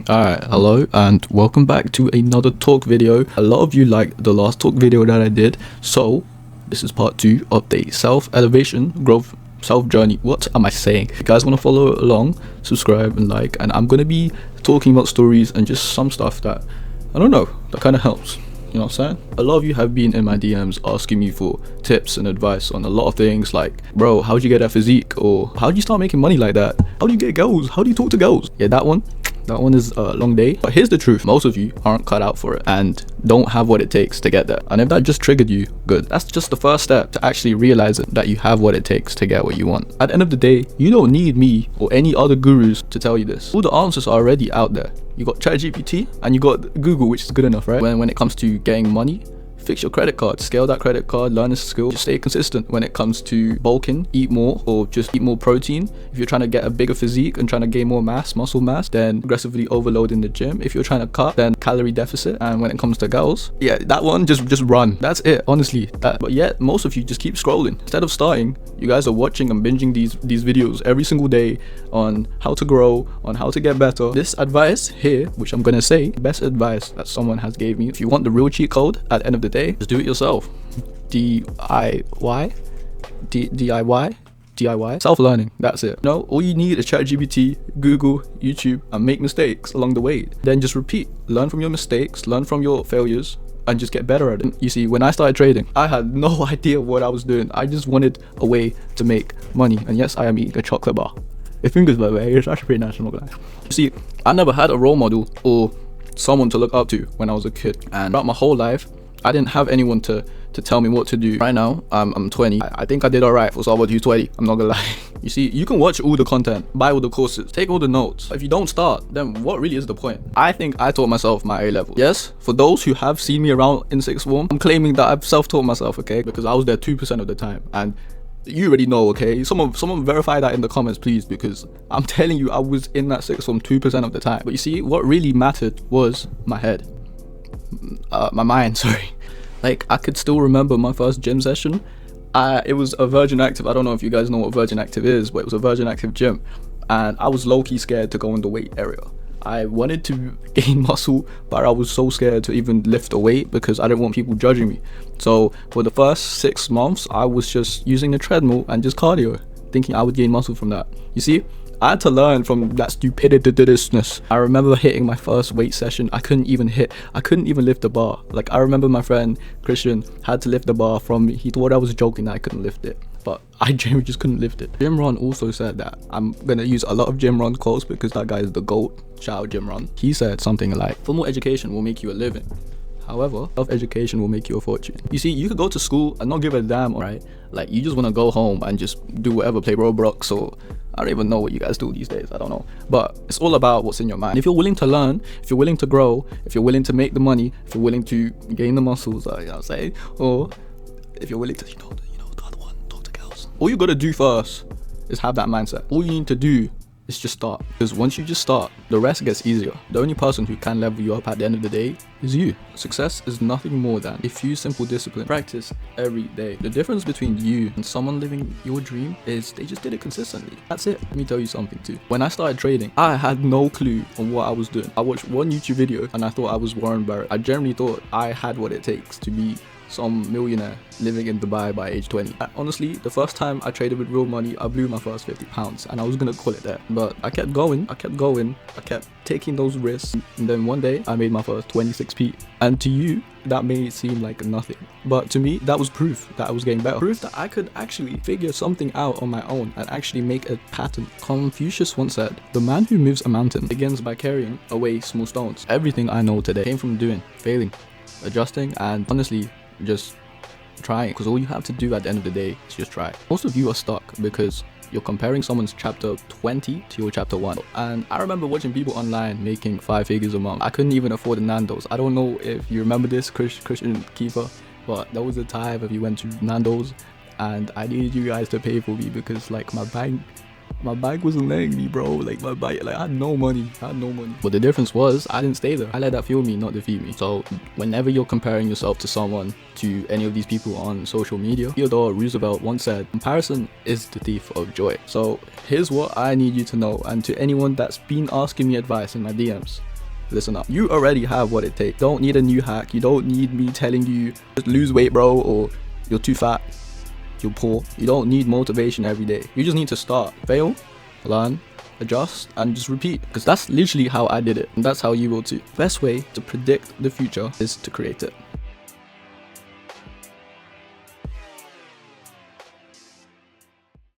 Alright, hello and welcome back to another talk video. A lot of you liked the last talk video that I did, so this is part 2 of the self-elevation, growth, self-journey. What am I saying? If you guys want to follow along, subscribe and like, and I'm going to be talking about stories and just some stuff that, I don't know, that kind of helps. You know what I'm saying? A lot of you have been in my DMs asking me for tips and advice on a lot of things like, bro, how'd you get that physique? Or how'd you start making money like that? How do you get girls? How do you talk to girls? Yeah, that one is a long day. But here's the truth, most of you aren't cut out for it and don't have what it takes to get there. And if that just triggered you, good. That's just the first step to actually realizing that you have what it takes to get what you want. At the end of the day, you don't need me or any other gurus to tell you this. All the answers are already out there. You got ChatGPT and you got Google, which is good enough, right? When it comes to getting money, fix your credit card, scale that credit card, learn a skill, just stay consistent. When it comes to bulking, eat more or just eat more protein. If you're trying to get a bigger physique and trying to gain more muscle mass, then aggressively overload in the gym. If you're trying to cut, then calorie deficit. And when it comes to girls, yeah, that one, just run. That's it, honestly. But yet, most of you just keep scrolling. Instead of starting, you guys are watching and binging these videos every single day on how to grow, on how to get better. This advice here, which I'm gonna say, best advice that someone has gave me. If you want the real cheat code at the end of the day, just do it yourself. DIY, self-learning. That's it. No, all you need is ChatGPT, Google, YouTube, and make mistakes along the way. Then just repeat. Learn from your mistakes, learn from your failures, and just get better at it. You see, when I started trading, I had no idea what I was doing. I just wanted a way to make money. And yes, I am eating a chocolate bar. It's fingers, by the way. It's actually pretty nice, I'm not gonna lie. You see, I never had a role model or someone to look up to when I was a kid. And throughout my whole life, I didn't have anyone to tell me what to do. Right now, I'm 20. I think I did alright for someone who's 20. I'm not gonna lie. You see, you can watch all the content, buy all the courses, take all the notes. If you don't start, then what really is the point? I think I taught myself my A level. Yes, for those who have seen me around in sixth form, I'm claiming that I've self-taught myself, okay? Because I was there 2% of the time. And you already know, okay? Someone verify that in the comments, please, because I'm telling you, I was in that sixth form 2% of the time. But you see, what really mattered was my head. My mind, sorry. Like, I could still remember my first gym session. It was a Virgin Active. I don't know if you guys know what Virgin Active is, but it was a Virgin Active gym. And I was low-key scared to go in the weight area. I wanted to gain muscle, but I was so scared to even lift a weight because I didn't want people judging me. So for the first 6 months, I was just using the treadmill and just cardio, thinking I would gain muscle from that. You see? I had to learn from that stupidity-ness. I remember hitting my first weight session. I couldn't even lift the bar. Like, I remember my friend Christian had to lift the bar from me. He thought I was joking that I couldn't lift it, but I genuinely just couldn't lift it. Jim Ron also said that. I'm gonna use a lot of Jim Ron quotes because that guy is the GOAT. Shout out Jim Ron. He said something like, formal education will make you a living. However, self-education will make you a fortune. You see, you could go to school and not give a damn, right? Like, you just want to go home and just do whatever, play Roblox, or I don't even know what you guys do these days, I don't know. But it's all about what's in your mind. If you're willing to learn, if you're willing to grow, if you're willing to make the money, if you're willing to gain the muscles, you know what I'm saying? Or if you're willing to, you know, the other one, talk to girls. All you gotta do first is have that mindset. All you need to do is just start. Because once you just start, the rest gets easier. The only person who can level you up at the end of the day is you. Success is nothing more than a few simple disciplines practiced every day. The difference between you and someone living your dream is they just did it consistently. That's it. Let me tell you something too. When I started trading, I had no clue on what I was doing. I watched one YouTube video and I thought I was Warren Barrett. I generally thought I had what it takes to be some millionaire living in Dubai by age 20. Honestly, the first time I traded with real money, I blew my first £50 and I was gonna call it there. But I kept going, I kept taking those risks, and then one day I made my first 26p. And to you, that may seem like nothing, but to me, that was proof that I was getting better. Proof that I could actually figure something out on my own and actually make a pattern. Confucius once said, the man who moves a mountain begins by carrying away small stones. Everything I know today came from doing, failing, adjusting, and honestly, just trying, because all you have to do at the end of the day is just try. Most of you are stuck because you're comparing someone's chapter 20 to your chapter 1. And I remember watching people online making 5 figures a month. I couldn't even afford the Nando's. I don't know if you remember this, Christian Kiefer, but there was a time if you went to Nando's and I needed you guys to pay for me because like my bank wasn't letting me, bro. Like I had no money. But the difference was I didn't stay there. I let that fuel me, not defeat me. So whenever you're comparing yourself to someone, to any of these people on social media, Theodore Roosevelt once said, comparison is the thief of joy. So here's what I need you to know, and to anyone that's been asking me advice in my DMs, listen up. You already have what it takes. Don't need a new hack. You don't need me telling you just lose weight, bro, or you're too fat, you're poor. You don't need motivation every day. You just need to start, fail, learn, adjust, and just repeat, because that's literally how I did it, and that's how you will too. Best way to predict the future is to create it.